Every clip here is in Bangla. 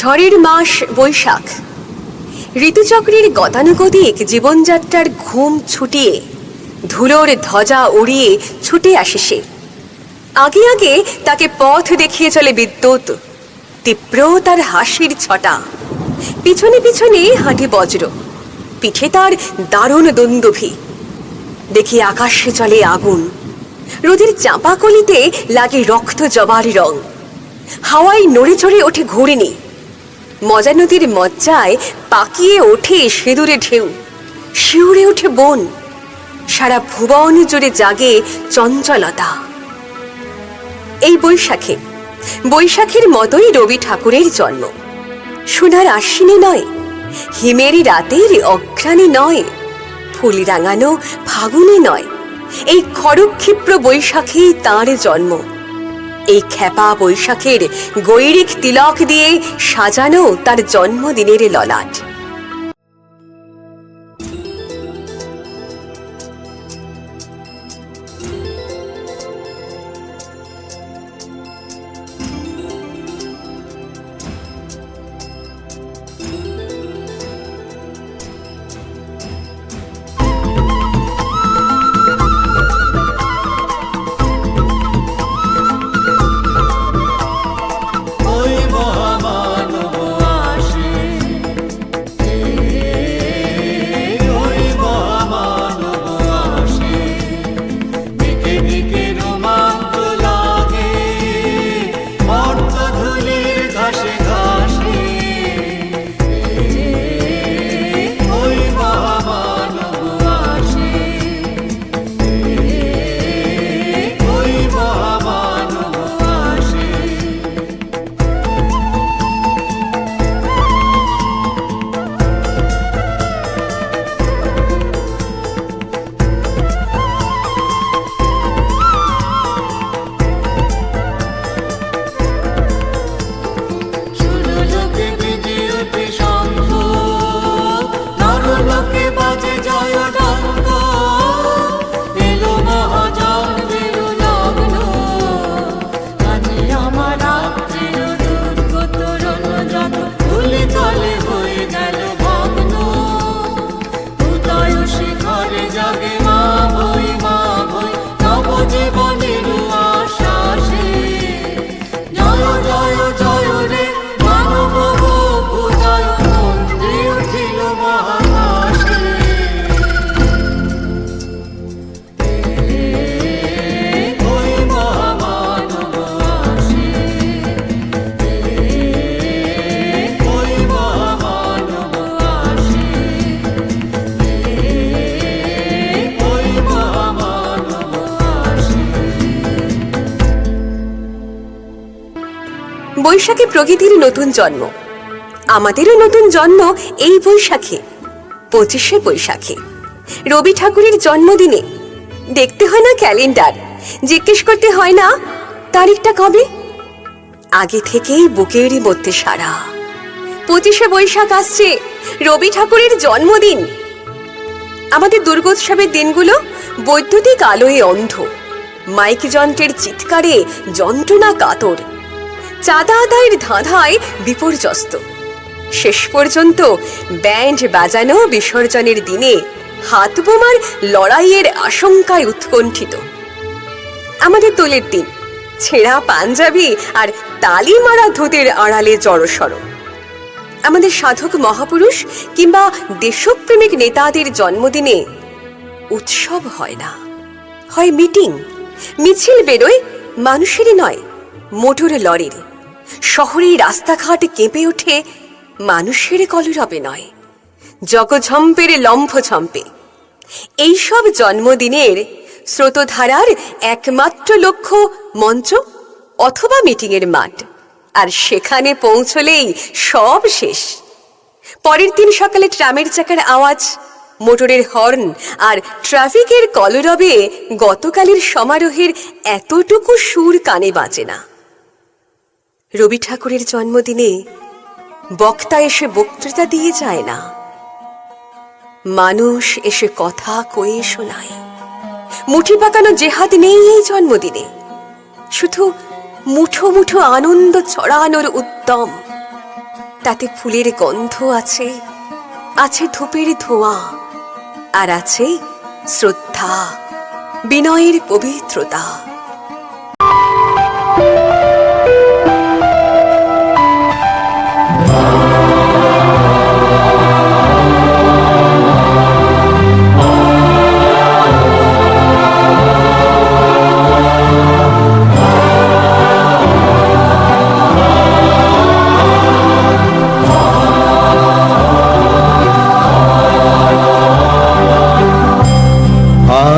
ঝড়ের মাস বৈশাখ। ঋতুচক্রের গতানুগতিক জীবনযাত্রার ঘুম ছুটিয়ে ধুলোর ধ্বজা উড়িয়ে ছুটে আসে সে। আগে আগে তাকে পথ দেখিয়ে চলে বিদ্যুৎ, তীব্র তার হাসির ছটা। পিছনে পিছনে হাঁটে বজ্র, পিঠে তার দারুণ দুন্দুভি। দেখি আকাশে চলে আগুন, রোদের চাঁপাকলিতে লাগে রক্ত জবার রং। হাওয়ায় নড়ে চড়ে ওঠে ঘূর্ণি, মজা নদীর মজ্জায় পাকিয়ে ওঠে সিঁদুরে ঢেউ। শিউরে ওঠে বন, সারা ভুবন জুড়ে জাগে চঞ্চলতা। এই বৈশাখের মতোই রবি ঠাকুরের জন্ম। সোনার আশ্বিনে নয়, হিমের রাতের অঘ্রাণে নয়, ফুল রাঙানো ফাগুনে নয়, এই খড়গক্ষিপ্র বৈশাখেই তাঁর জন্ম। এই খ্যাপা বৈশাখের গৈরিক তিলক দিয়ে সাজানো তার জন্মদিনের ললাট। বৈশাখে প্রকৃতির নতুন জন্ম, আমাদেরও নতুন জন্ম এই বৈশাখে। 25শে বৈশাখে রবি ঠাকুরের জন্মদিনে দেখতে হয় না ক্যালেন্ডার, জিজ্ঞেস করতে হয় না তারিখটা কবে। আগে থেকেই বুকের মধ্যে সারা 25শে বৈশাখ আসছে, রবি ঠাকুরের জন্মদিন। আমাদের দুর্গোৎসবের দিনগুলো বৈদ্যুতিক আলোয় অন্ধ, মাইক যন্ত্রের চিৎকারে যন্ত্রণা কাতর, চাঁদা আদায়ের ধাঁধায় বিপর্যস্ত। শেষ পর্যন্ত ব্যান্ড বাজানো বিসর্জনের দিনে হাত বোমার লড়াইয়ের আশঙ্কায় উৎকণ্ঠিত। আমাদের দোলের দিন ছেঁড়া পাঞ্জাবি আর তালি মারা ধুতির আড়ালে জড়সড়। আমাদের সাধক মহাপুরুষ কিংবা দেশপ্রেমিক নেতাদের জন্মদিনে উৎসব হয় না, হয় মিটিং, মিছিল বেরোয় মানুষেরই নয়, মোটর লরির। শহরে রাস্তাঘাট কেঁপে ওঠে মানুষের কলরবে নয়, জগঝম্পের লম্ফঝম্পে। এইসব জন্মদিনের স্রোতধারার একমাত্র লক্ষ্য মঞ্চ অথবা মিটিংয়ের মাঠ, আর সেখানে পৌঁছলেই সব শেষ। পরের দিন সকালে ট্রামের চাকার আওয়াজ, মোটরের হর্ন আর ট্রাফিকের কলরবে গতকালের সমারোহের এতটুকু সুর কানে বাজে না। রবি ঠাকুরের জন্মদিনে বক্তা এসে বক্তৃতা দিয়ে যায় না, মানুষ এসে কথা কয়ে শোনায়। মুঠি পাকানো জেহাদ নেই এই জন্মদিনে, শুধু মুঠো মুঠো আনন্দ ছড়ানোর উদ্যম। তাতে ফুলের গন্ধ আছে, আছে ধূপের ধোঁয়া, আর আছে শ্রদ্ধা, বিনয়ের পবিত্রতা।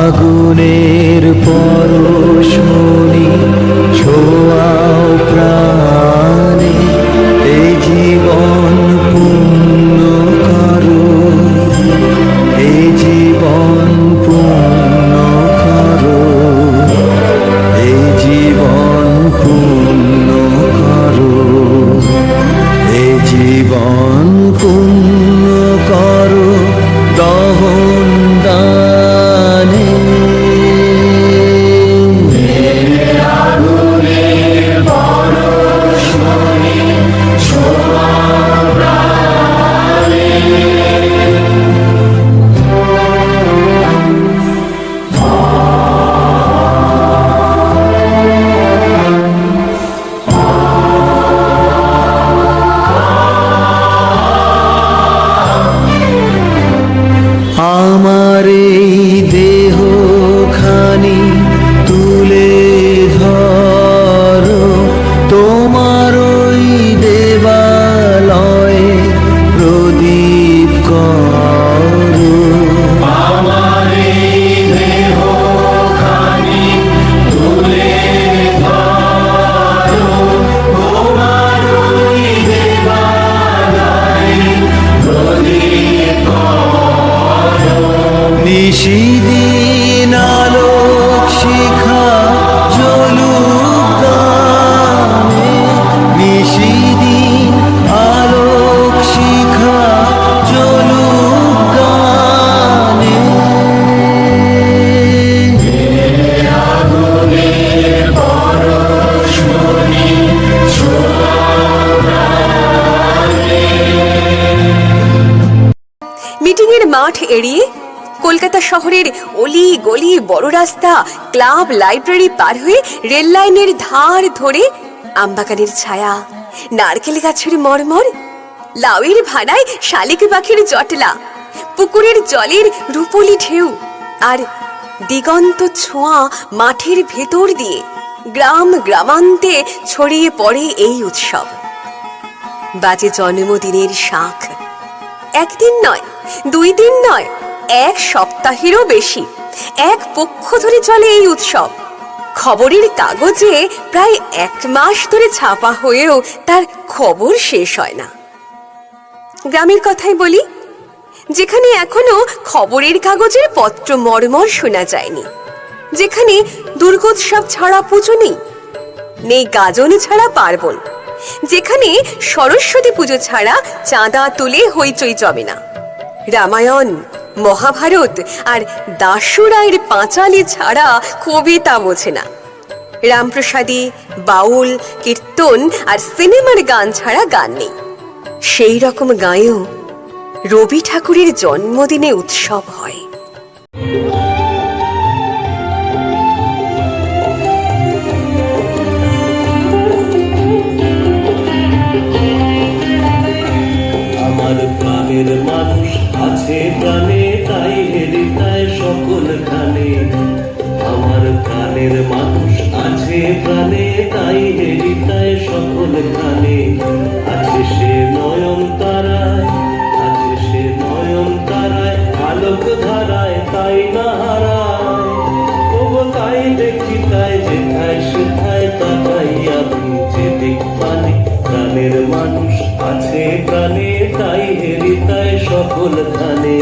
আগুনের পরশমণি ছোঁয়াও প্রাণে, এই জীবন পূর্ণ করো, এই জীবন পূর্ণ করো, এই জীবন পূর্ণ করো, এই জীবন পূর্ণ করো দহন দানে। আমার এই দেহ খানি তুলে ধরো, তোমার ওই দেবালয়ে প্রদীপ করো। আমার এই দেহ খানি তুলে ধরো, তোমার ওই দেবালয়ে প্রদীপ করো। নিশিদিন আলোক শিখা জ্বলুক গানে, নিশিদিন আলোক শিখা জ্বলুক গানে। আগুনের পরশমণি ছোঁয়াও প্রাণে। মিটিংয়ের মাঠ এড়িয়ে কলকাতা শহরের অলি গলি, বড় রাস্তা, ক্লাব, লাইব্রেরি পার হয়ে রেল লাইনের ধার ধরে আমবাগানের ছায়া, নারকেল গাছের মর্মর, লাউয়ের ভাড়ায় শালিক পাখির জটলা, পুকুরের জলের রূপলি ঢেউ, আর দিগন্ত ছোঁয়া মাঠের ভেতর দিয়ে গ্রাম গ্রামান্তে ছড়িয়ে পড়ে এই উৎসব। বাজে জন্মদিনের শাঁখ। একদিন নয়, 2 দিন নয়, 1 সপ্তাহেরও বেশি এক পক্ষ ধরে চলে এই উৎসব। খবরের কাগজে প্রায় 1 মাস ধরে ছাপা হয়েও তার খবর শেষ হয় না। গ্রামের কথাই বলি, যেখানে এখনো খবরের কাগজের পত্র মর্মর শোনা যায়নি, যেখানে দুর্গোৎসব ছাড়া পুজো নেই, নেই গাজন ছাড়া পার্বণ, যেখানে সরস্বতী পুজো ছাড়া চাঁদা তুলে হইচই জমে না, রামায়ণ, মহাভারত আর দাশু রায়ের পাঁচালী ছাড়া কবিতা বোঝে না, রামপ্রসাদী, বাউল, কীর্তন আর সিনেমার গান ছাড়া গান নেই, সেই রকম গাঁয়েও রবি ঠাকুরের জন্মদিনে উৎসব হয়। আমার প্রাণের মানুষ আছে প্রাণে, তাই হেরিতায় সকল খানে। আমার প্রাণের মানুষ আছে প্রাণে, তাই হেরিতায় সকল খানে। আছে সে নয়ন তারায়, আছে সে নয়ন তারায়, আলোক ধারায় তাই না হারায়। তবু তাই দেখি, তাই যেথায় সেথায় তাকাই আমি যে দিক পানে। প্রাণের মানুষ আছে প্রাণে, তাই হেরিতায় সকল খানে।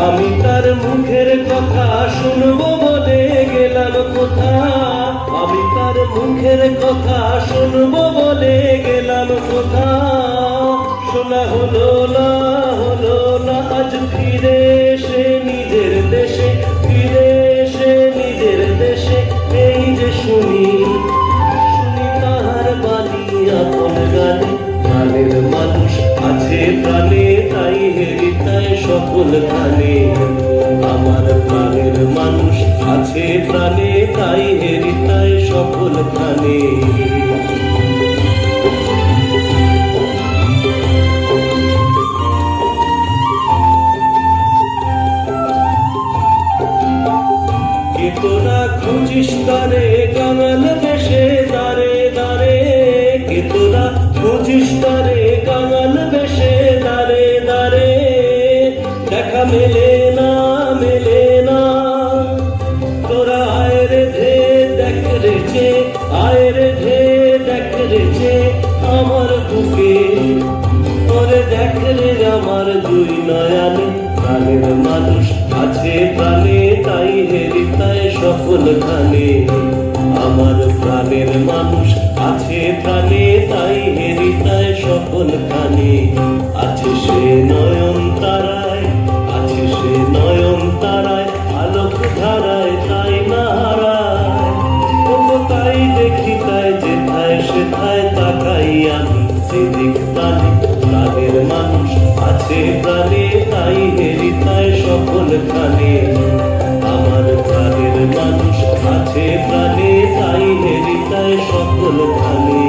আমি তার মুখের কথা শুনবো বলে গেলাম কোথায়। শুনবো বলে গেলাম কোথাও, শোনা হলো না হলো না, আজ ফিরে এসে নিজের দেশে, ফিরে এসে নিজের দেশে, এই যে শুনি শুনি তাহার বাণী আপন গানে। প্রাণের মানুষ আছে প্রাণে, তাই হেরি তাই সকল খানে। আমার প্রাণের মানুষ আছে প্রাণে, তাই হেরি তাই সকল খানে। কে তোরা খুঁজিস তারে কাঙাল বেশে দাঁড়ে দাঁড়ে, কে তোরা খুঁজিস তারে কাঙাল বেশে দাঁড়ে দাঁড়ে, দেখা মেলে না মেলে না। তোরা আয় রে ধে দেখ রেছে, আয় রে ধে দেখ রেছে আমার বুকে, তোরে দেখ রে আমার দুই নয়ানে। প্রাণের মানুষ আছে প্রাণে, তাই হেরি তাই সকল খানে। আমার প্রাণের মানুষ আছে প্রাণে, তাই হেরি তাই সকল খানে। আছে সে নয়ন তারায়, আছে সে নয়ন তারায়, আলোক ধারায় তাই না হারায়। তবু তাই দেখি তাই যেথায় সেথায় তাকাই আমি সেদিক তালে। প্রাণের মানুষ আছে প্রাণে, তাই হেরি তাই সকল খানে। আমার প্রাণের মানুষ আছে প্রাণে, তাই হেরি তাই সকল খানে।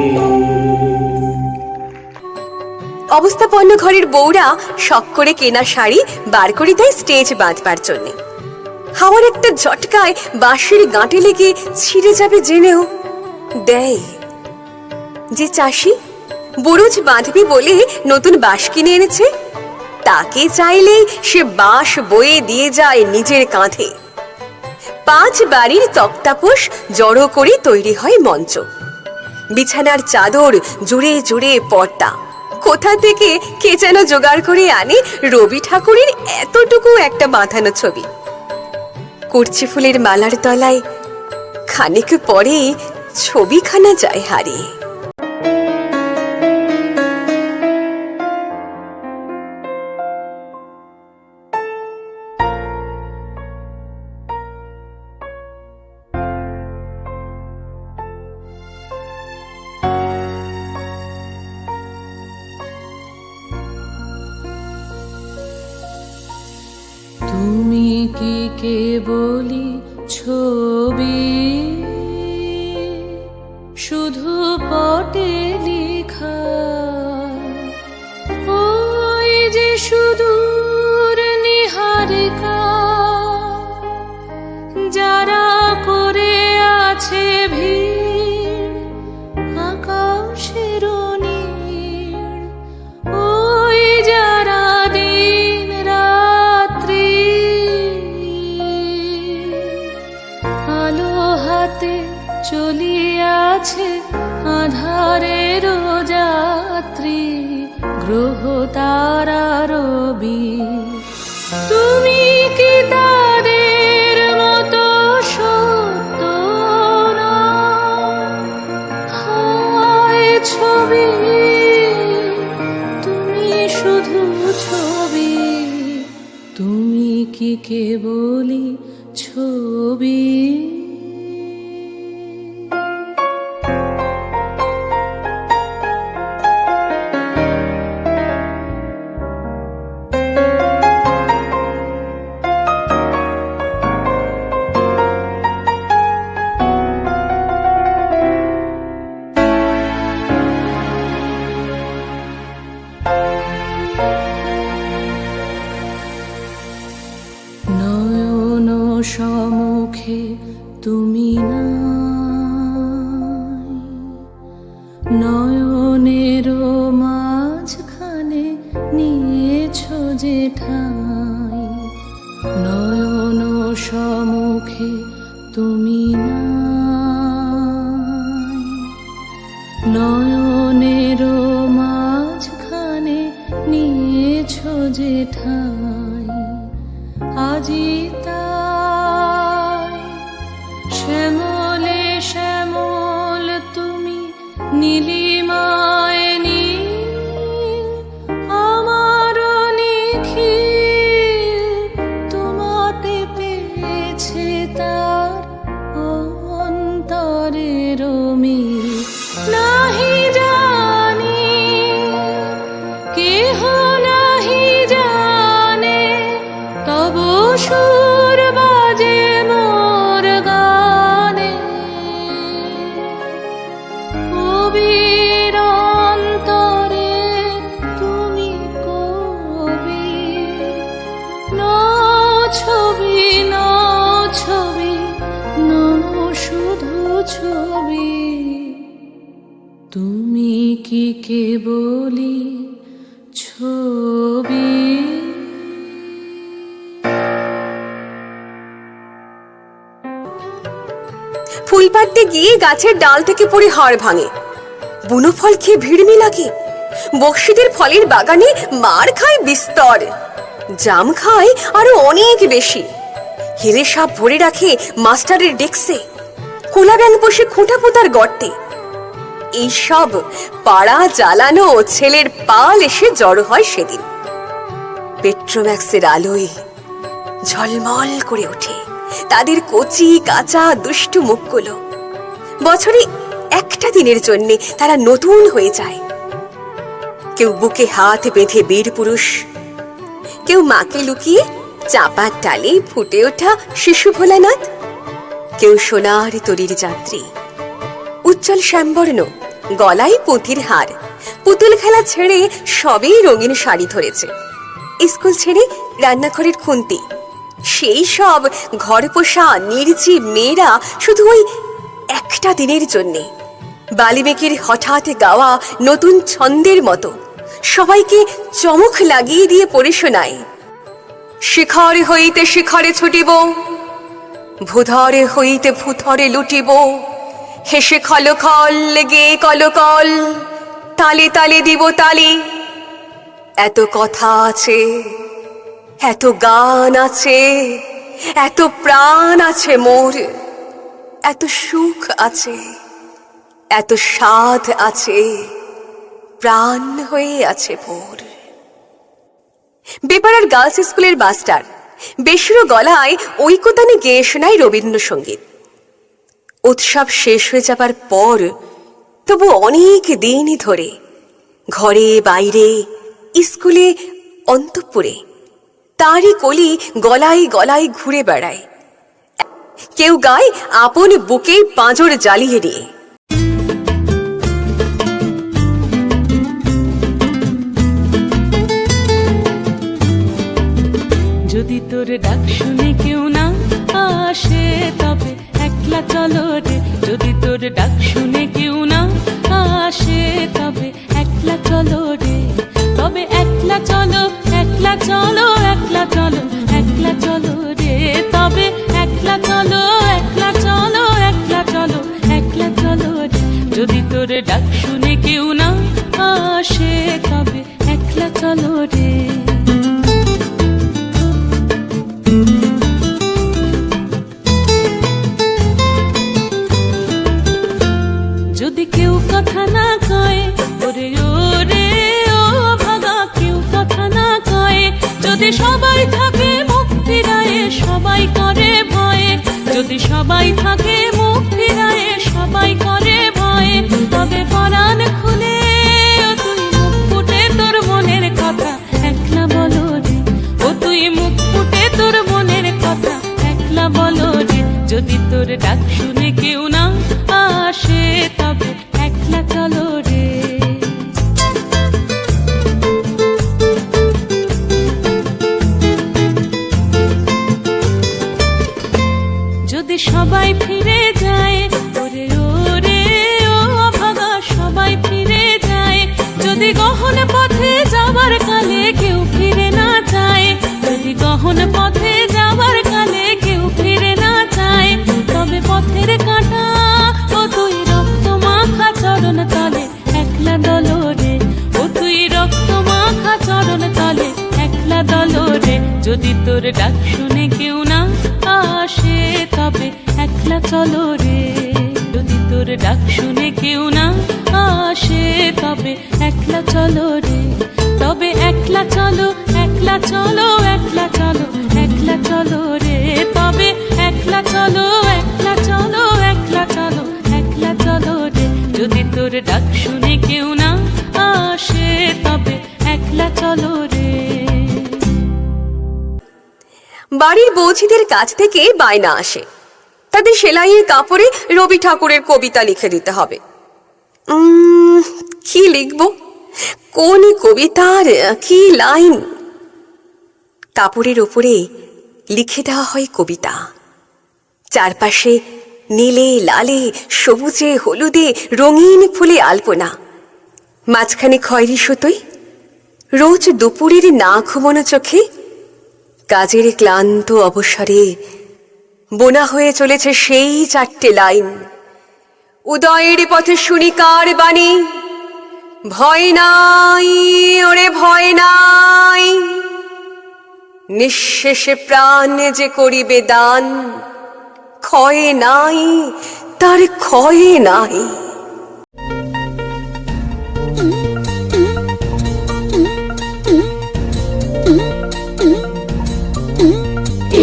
অবস্থাপন্ন ঘরের বউরা শখ করে কেনা শাড়ি বার করে দেয় স্টেজ বাঁধবার জন্যে। হাওয়ার একটা ঝটকায় বাঁশের গাঁটে লেগে ছিঁড়ে যাবে জেনেও দেয়। যে চাষি বুরুজ বাঁধবে বলে নতুন বাঁশ কিনে এনেছে, তাকে চাইলেই সে বাঁশ বয়ে দিয়ে যায় নিজের কাঁধে। 5 বাড়ির তক্তাপোষ জড়ো করে তৈরি হয় মঞ্চ, বিছানার চাদর জুড়ে জুড়ে পর্দা। কোথা থেকে কে যেন জোগাড় করে আনে রবি ঠাকুরের এতটুকু একটা বাঁধানো ছবি। কুরচি ফুলের মালার তলায় খানিক পরে ছবিখানা যায় হারিয়ে। তুমি কি কেবলি ছবি, শুধু পটে লেখা, ওই যে সুদূর নিহারিকা, যারা করে আছে ভিড় আকাশের নীড়, ওই যারা দিন রাত্রি আলো হাতে চলিয়াছে আধারের যাত্রী, গ্রহ তারা রবি। তুমি কি তাদের মতো সত্য না? হায় ছবি, তুমি শুধু ছবি, তুমি কি কেবলি ছবি। নয়ন সম্মুখে তুমি নাই, নয়নের মাঝখানে নিয়েছো যে ঠাই। নয়ন সম্মুখে তুমি নাই, নয়নের মাঝখানে নিয়েছো যে ঠাই। আজি তাই শ্যামলে শ্যামল তুমি নীলিমায় নীল আমার নিখিল তোমাতে পেয়েছে তার অন্তরের মিল। নাহি জানি কেহ নাহি জানে তব সুর বাজে মোর গানে। কবির অন্তরে তুমি কবি, ন ছবি ন ছবি ন শুধু ছবি। তুমি কি কেবলি ছবি? ফুল পাড়তে গিয়ে গাছের ডাল থেকে পড়ে হাড় ভাঙে, বুনো ফল খেয়ে ভিড়মি লাগে, বক্সিদের ফলের বাগানে মার খায় বিস্তর, জাম খায় আরো অনেক বেশি, হিরে সাপ ভরে রাখে মাস্টারের ডেস্কে, কোলা ব্যাঙ বসে খুঁটা পোতার গর্তে। এইসব পাড়া জ্বালানো ছেলের পাল এসে জড়ো হয় সেদিন। পেট্রোম্যাক্সের আলোয় ঝলমল করে ওঠে তাদের কচি কাঁচা দুষ্টু মুখগুলো। বছরে একটা দিনের জন্য তারা নতুন হয়ে যায়। কেউ বুকে হাত বেঁধে বীর পুরুষ, কেউ মাকে লুকিয়ে চাপার ডালে ফুটে ওঠা শিশু ভোলানাথ, কেউ সোনার তরীর যাত্রী, উজ্জ্বল শ্যামবর্ণ, গলায় পুঁতির হার, পুতুল খেলা ছেড়ে সবেই রঙিন শাড়ি ধরেছে। স্কুল ছেড়ে রান্নাঘরের খুন্তি, সেই সব ঘর পোষা নির্জীব মেয়েরা শুধু ওই একটা দিনের জন্যে বালিমেকের হঠাৎ গাওয়া নতুন ছন্দের মতো সবাইকে চমক লাগিয়ে দিয়ে পড়ে শোনায়। শিখর হইতে শিখরে ছুটিব, ভূধরে হইতে ভূধরে লুটিব, হেসে খল খল গে কলকল, তালে তালে দিব তালি। এত কথা আছে, এত গান আছে, এত প্রাণ আছে মোর, এত সুখ আছে, এত স্বাদ আছে, প্রাণ হয়ে আছে ভোর। বেপাড়ার গার্লস স্কুলের মাস্টার বেসুরো গলায় ঐকতানে গেয়ে শোনায় রবীন্দ্রসঙ্গীত। উৎসব শেষ হয়ে যাবার পর তবু অনেক দিন ধরে ঘরে বাইরে স্কুলে অন্তঃপুরে তারই কলি গলায় গলায় ঘুরে বেড়ায়। কেউ গায় আপন বুকে পাঁজর জ্বালিয়ে নিয়ে। যদি তোর ডাক শুনে কেউ না আসে তবে একলা চলো রে। যদি তোর ডাক শুনে কেউ না আসে তবে একলা চলো রে। তবে একলা চলো, একলা চলো, একলা চলো, একলা চলো রে। তবে একলা চলো, একলা চলো, একলা চলো, একলা চলো রে। যদি তোর ডাক শুনে কেউ না আসে তবে একলা চলো রে। যদি কেউ কথা না কয় ওরে ওরে ও ভাগা, কেউ কথা না কয়, যদি সবাই থাকে মুখ ফিরায়ে সবাই করে ভয়ে, যদি সবাই থাকে মুখ ফিরায়ে সবাই করে ভয়ে, তবে পরাণ খুলে ও তুই মুখ ফুটে তোর মনের কথা একলা বলো রে। ও তুই মুখ ফুটে তোর মনের কথা একলা বলো রে। যদি তোর ডাক শুনে কেউ না আসে তবে একলা চলো রে। যদি সবাই ফিরে যায় ওরে ওরে ও ভাগা, সবাই ফিরে যায়, যদি গহন পথে যাবার কালে কেউ ফিরে না চায়, যদি গহন পথে যাবার কালে কেউ ফিরে না চায়, তবে পথের কাঁটা ও তুই রক্ত মাখা চরণ তলে একলা দলো রে। ও তুই রক্ত মাখা চরণ তলে একলা দলো রে। যদি তোর ডাক শুনে কেউ না আসে তবে একলা চলো রে। যদি তোর ডাক শুনে কেউ না একলা চলো রে, তবে একলা চলো, একলা চলো, একলা চলো, একলা চলো রে, তবে একলা চলো, একলা চলো, একলা চলো, একলা চলো রে। যদি তোর ডাক শুনে কেউ না আসে, তবে একলা চলো রে। বাড়ির বৌঝিদের কাছ থেকে বায়না আসে, তাদের সেলাইয়ের কাপড়ে রবি ঠাকুরের কবিতা লিখে দিতে হবে। কি লিখব? কোন কবিতার কি লাইন? কাপড়ের ওপরে লিখে দেওয়া হয় কবিতা। চারপাশে নীলে লালে সবুজে হলুদে রঙিন ফুলে আলপনা, মাঝখানে খয়েরি সুতোয় রোজ দুপুরের না ঘুমোনো চোখে কাজের ক্লান্ত অবসরে বোনা হয়ে চলেছে সেই 4টে লাইন। উদয়ের পথে শুনি কার বাণী, ভয় নাই ওরে ভয় নাই, নিঃশেষে প্রাণ যে করিবে দান, ক্ষয়ে নাই তার ক্ষয়ে নাই।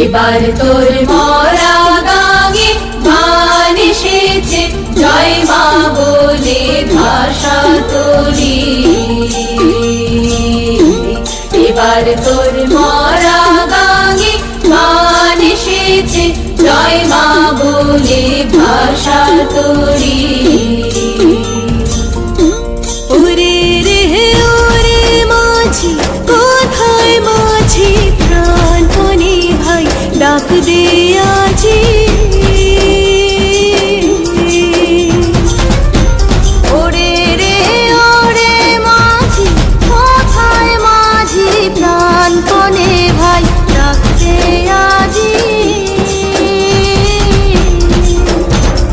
এবার তোর মরা গাঙে মান এসেছে, জয় মা বলে ভাষা তোরি। এবার তোর মরা গাঙে মান এসেছে, জয় মা বলে ভাষা তোরি। ওরে রে ওরে মাঝি, কোথায় মাঝি প্রাণপণে ভাই ডাক দে আজি। ওরে রে ওরে মাঝি, কোথায় মাঝি প্রাণপণে ভাই ডাক দে আজি।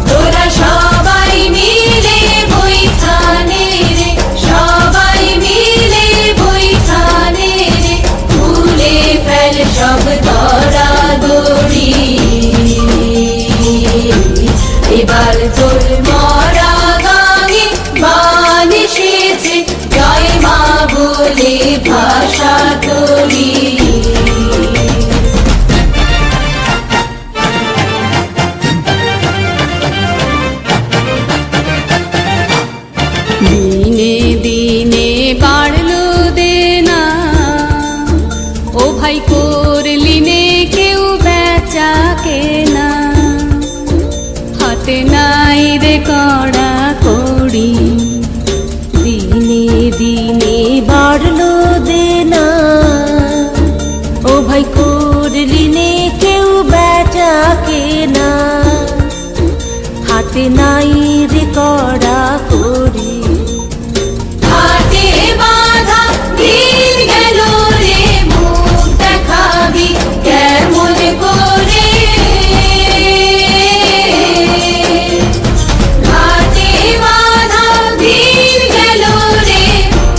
তোরা সবাই মিলে বইখানে রে, সবাই মিলে বইখানে রে, ভুলে ফেল সব দরাদরি। এবার তোর মরা গাঙে মান এসেছে, জয় মা বলে ভাষা তোরি। দিনে দিনে বাড়লো দেনা, ও ভাই করলি নে কেউ বেচা কেনা, হাতে নাই রে কড়া কড়ি। দিনে দিনে বাড়লো দেনা, ও ভাই করলি নে কেউ বেচা কেনা, হাতে নাই রে কড়া কড়ি। হাতে বাঁধা দিন গেল রে, মুখ দেখাবি কেমন করে। হাতে বাঁধা দিন গেল রে,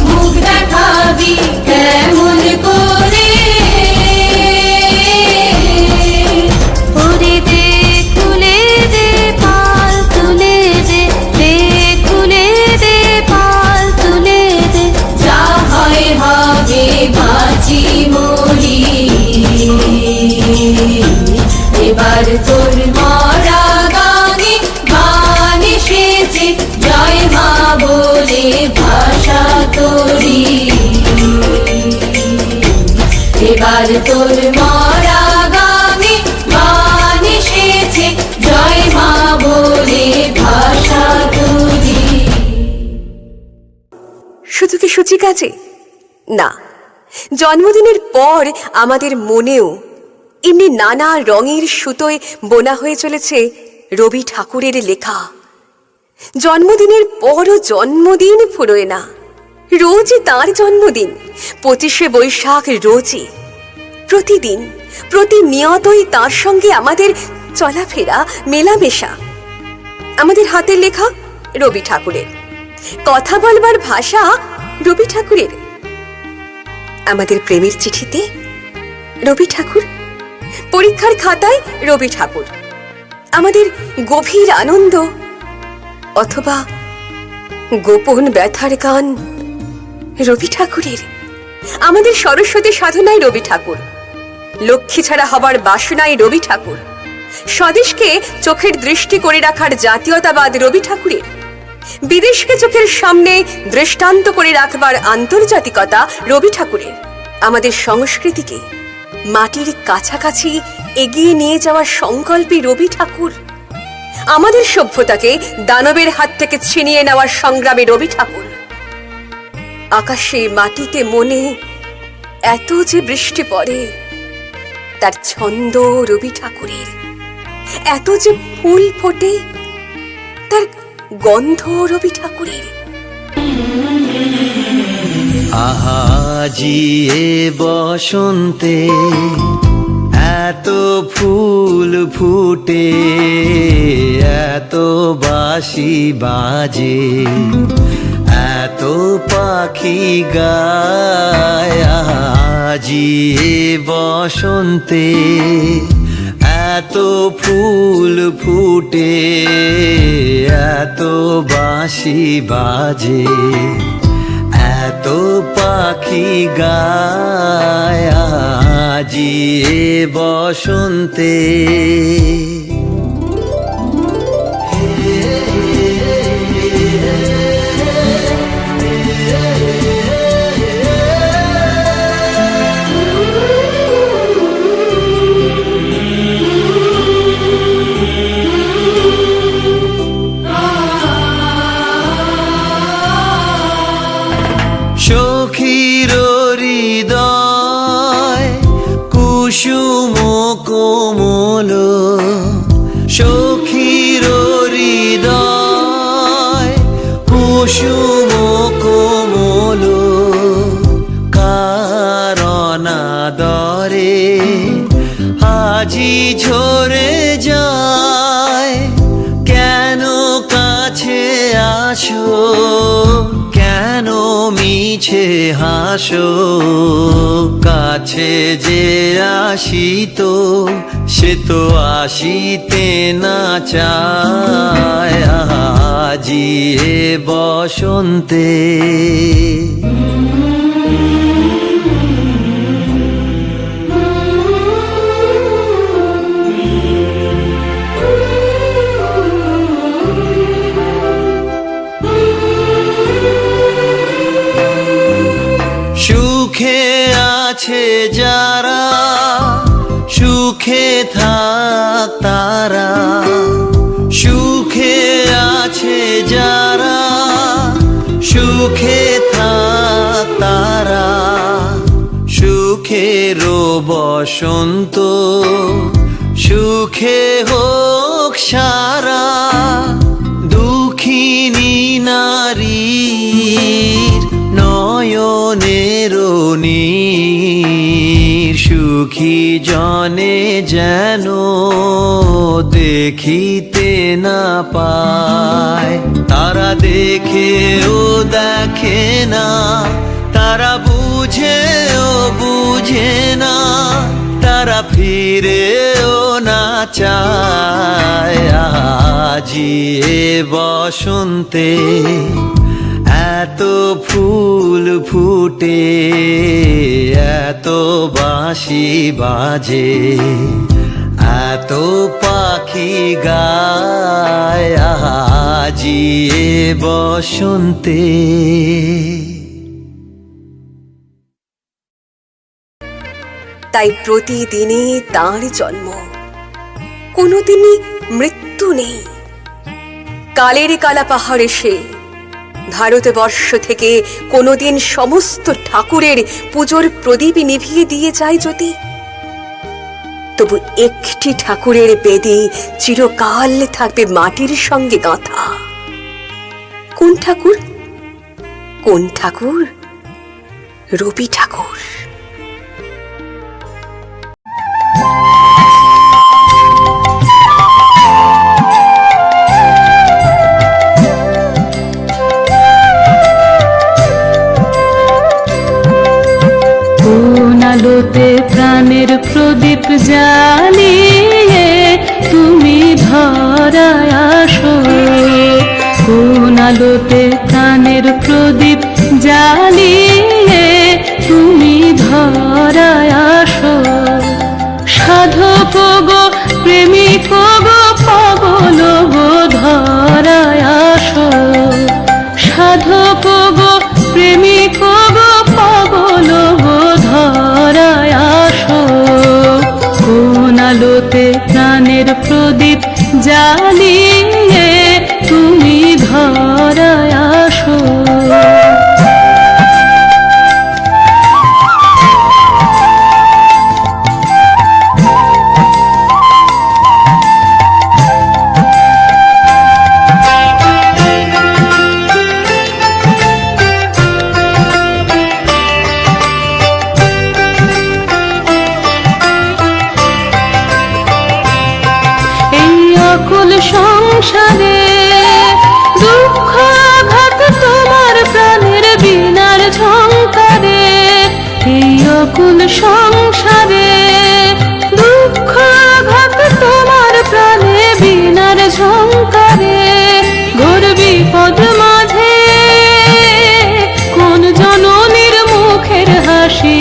মুখ দেখাবি কেমন করে। ওরে দে তুলে দে পাল তুলে দে, দে তুলে দে পাল তুলে দে। যা হয় হবে বাঁচি মরি। এবার তোর মরা গাঙে গান এসেছে, জয় মা বলে ভাষা তোরি। এবার তোর মরা গাঙে গান এসেছে, জয় মা বলে ভাষা তোরি। শুধু কি সূচি কাজে? না, জন্মদিনের পর আমাদের মনেও এমনি নানা রঙের সুতোয় বোনা হয়ে চলেছে রবি ঠাকুরের লেখা। জন্মদিনের পরও জন্মদিন ফুরোয় না, রোজই তার জন্মদিন। 25শে বৈশাখ রোজই, প্রতিদিন প্রতিনিয়তই তার সঙ্গে আমাদের চলাফেরা মেলামেশা। আমাদের হাতের লেখা রবি ঠাকুরের, কথা বলবার ভাষা রবি ঠাকুরের, আমাদের প্রেমের চিঠিতে রবি ঠাকুর, পরীক্ষার খাতায় রবি ঠাকুর, আমাদের গভীর আনন্দ অথবা গোপন ব্যথার গান রবি ঠাকুরের, আমাদের সরস্বতী সাধনায় রবি ঠাকুর, লক্ষ্মী ছাড়া হবার বাসনায় রবি ঠাকুর, স্বদেশকে চোখের দৃষ্টি করে রাখার জাতীয়তাবাদ রবি ঠাকুরের, বিদেশকে চোখের সামনে দৃষ্টান্ত করে রাখবার আন্তর্জাতিকতা রবি ঠাকুরের, আমাদের সংস্কৃতিকে মাটির কাছাকাছি এগিয়ে নিয়ে যাওয়ার সংকল্পে রবি ঠাকুর, আমাদের সভ্যতাকে দানবের হাত থেকে ছিনিয়ে নেওয়ার সংগ্রামে রবি ঠাকুর। আকাশে মাটিতে মনে এত যে বৃষ্টি পড়ে, তার ছন্দ রবি ঠাকুরের, এত যে ফুল ফোটে, তার গন্ধ রবি ঠাকুরের। আহাজি এ বসন্তে এত ফুল ফুটে, এত বাঁশি বাজে, এত পাখি গায়। আজি এ বসন্তে এত ফুল ফুটে, এত বাঁশি বাজে, এত পাখি গায়। আজি এ বসন্তে সখীর হৃদয় কুসুম কোমল, সখীর হৃদয় কুসুম কোমল, কারণাদরে আজি ঝরে যায়। কেন কাছে আসো, কেন মিছে হাসো, কাছে যে আসিত সে তো আসিতে না চায়। আজি এ বসন্তে সুখে আছে যারা, সুখে থাক তারা, সুখে আছে যারা, সুখে থাক তারা। সুখের বসন্ত সুখে হোক সারা, দুঃখিনী নারীর নয়নের নীর, সুখী জনে যেন দেখিতে না পায়। তারা দেখেও দেখে না, তারা বুঝেও বুঝে না, তারা ফিরেও না চায়। আজি এ বসন্তে এত ফুল ফুটে, এত বাঁশি বাজে, এত পাখি গায়। আজি এ বসন্তে তাই প্রতিদিনই তাঁর জন্ম, কোনোদিনই মৃত্যু নেই। কালের কালা পাহাড় এসে ভারতবর্ষ থেকে কোনোদিন সমস্ত ঠাকুরের পুজোর প্রদীপ নিভিয়ে দিয়ে যায় যদি, তবু একটি ঠাকুরের বেদি চিরকাল থাকবে মাটির সঙ্গে গাঁথা। কোন ঠাকুর? কোন ঠাকুর? রবি ঠাকুর। আলোতে প্রাণের প্রদীপ জ্বালিয়ে তুমি ধরায় আসো, কোন আলোতে প্রাণের প্রদীপ জ্বালিয়ে প্রদীপ জ্বালিয়ে তুমি ধরায় আসো। অকুল সংসারে দুঃখ আঘাত তোমার প্রাণের বিনার ঝংকারে, এই অকুল সংসারে দুঃখ আঘাত তোমার প্রাণে বিনার ঝংকারে, ঘোর বিপদ মাঝে কোন জননীর মুখের হাসি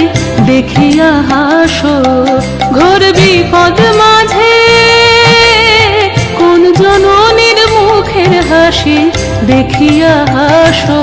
দেখিয়া হাসো, ঘোর বিপদ মাঝে জননীর মুখের হাসি দেখিয়া হাসো।